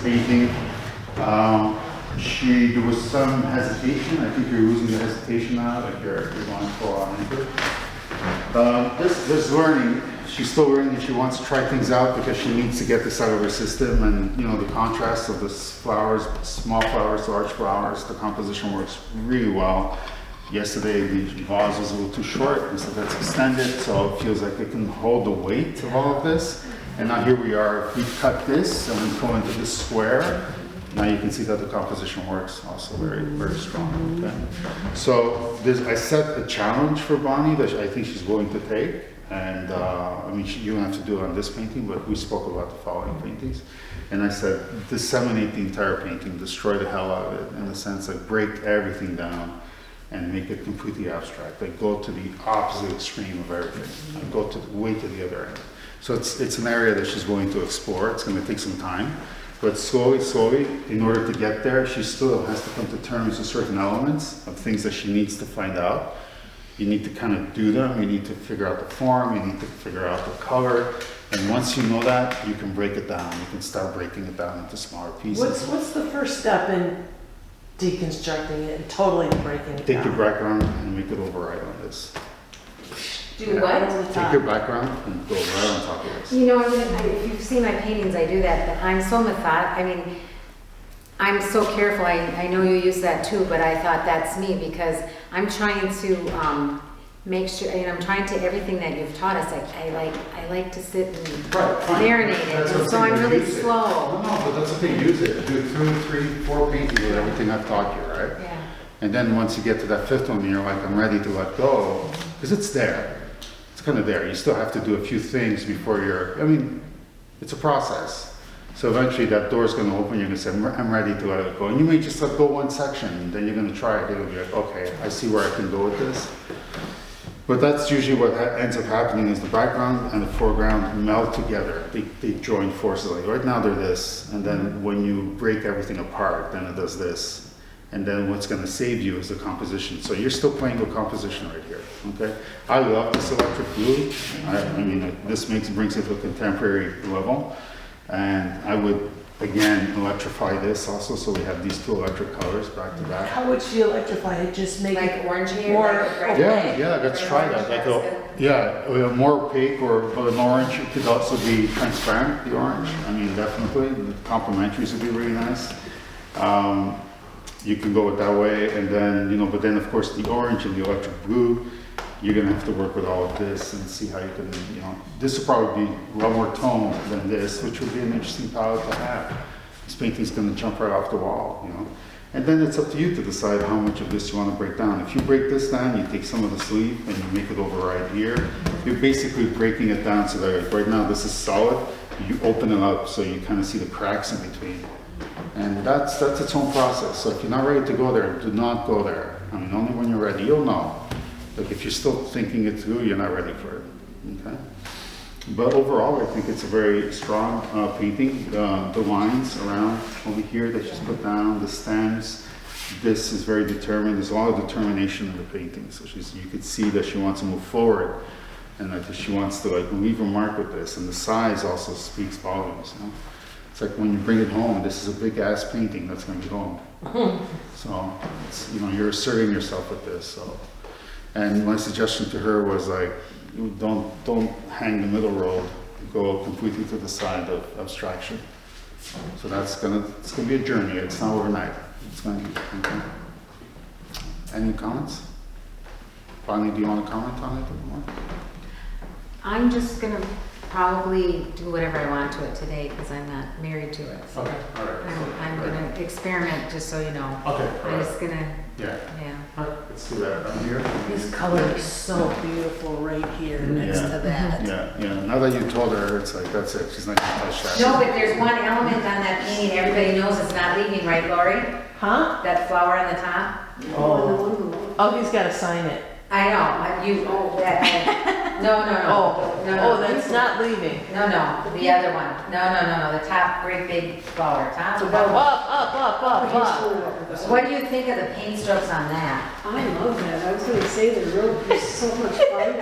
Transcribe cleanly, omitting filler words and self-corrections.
painting. There was some hesitation. I think you're losing the hesitation now, like you're going full on into it. This learning, she's still learning. She wants to try things out because she needs to get this out of her system, and you know the contrast of the flowers, small flowers, large flowers, the composition works really well. Yesterday the vase was a little too short, and so that's extended, so it feels like it can hold the weight of all of this. And now here we are, we cut this and we go into this square. Now you can see that the composition works also very, very strong. Okay? So I set a challenge for Bonnie that I think she's willing to take. And I mean, you don't have to do it on this painting, but we spoke about the following paintings. And I said, disseminate the entire painting, destroy the hell out of it, in the sense like break everything down and make it completely abstract. Like go to the opposite extreme of everything. Like, go to way to the other end. So it's an area that she's willing to explore. It's going to take some time. But slowly, in order to get there, she still has to come to terms with certain elements of things that she needs to find out. You need to kind of do them, you need to figure out the form, you need to figure out the color. And once you know that, you can break it down. You can start breaking it down into smaller pieces. What's the first step in deconstructing it and totally breaking it down? Take your background and make it override on this. Do what? Take your background and go right on top of this. You know, if you've seen my paintings, I do that, but I'm so methodical. I mean, I'm so careful. I know you use that too, but I thought that's me because I'm trying to make sure, and I'm trying to, everything that you've taught us, I like to sit and marinate it, and so I'm really slow. No, but that's okay, use it. Do 2, 3, 4 paintings with everything I've taught you, right? Yeah. And then once you get to that 5th one, you're like, I'm ready to let go, because it's there. It's kind of there. You still have to do a few things before you're, I mean, it's a process. So eventually that door is going to open, you're going to say, I'm ready to let it go. And you may just let go one section, and then you're going to try it. It'll be like, okay, I see where I can go with this. But that's usually what ends up happening is the background and the foreground meld together. They join forces. Like right now they're this, and then when you break everything apart, then it does this. And then what's going to save you is the composition. So you're still playing with composition right here, okay? I love this electric blue. I mean, this brings it to a contemporary level. And I would, again, electrify this also, so we have these 2 electric colors back to back. How would she electrify it? Just make Like it orange here? more Like Yeah, let's try that. Like more opaque or an orange. It could also be transparent, the orange. I mean, definitely. The complementaries would be really nice. You can go it that way, and then, you know, but then of course the orange and the electric blue, you're gonna have to work with all of this and see how you can, you know, this will probably be a lot more tone than this, which would be an interesting palette to have. This painting's gonna jump right off the wall, you know. And then it's up to you to decide how much of this you wanna break down. If you break this down, you take some of the sleeve and you make it over right here. You're basically breaking it down so that right now this is solid, you open it up so you kind of see the cracks in between. And that's its own process. So if you're not ready to go there, do not go there. I mean, only when you're ready, you'll know. Like if you're still thinking it through, you're not ready for it, okay? But overall, I think it's a very strong painting. The lines around over here that she's put down, the stems, this is very determined. There's a lot of determination in the painting. So you could see that she wants to move forward and that she wants to like leave a mark with this. And the size also speaks volumes, you know? It's like when you bring it home, this is a big ass painting that's going to be home. So, it's, you know, you're asserting yourself with this. So, and my suggestion to her was like, don't hang the middle road. Go completely to the side of abstraction. So it's gonna be a journey. It's not overnight. It's gonna be. Okay. Any comments? Bonnie, do you want to comment on it a bit more? I'm just gonna probably do whatever I want to it today because I'm not married to it. So okay, all right. I'm gonna experiment, just so you know. Okay. I'm just gonna. Yeah. Yeah. Let's do that down here. This color is so beautiful right here next to that. Yeah. Now that you told her, it's like, that's it. She's not going to touch that. No, but there's one element on that painting everybody knows it's not leaving, right, Lori? Huh? That flower on the top? Oh, he's got to sign it. I know. No. Oh, that's not leaving. No, the other one. No, the top, great big flower. Top. Up. What do you think of the paint strokes on that? I love that. I was going to say there's so much fun.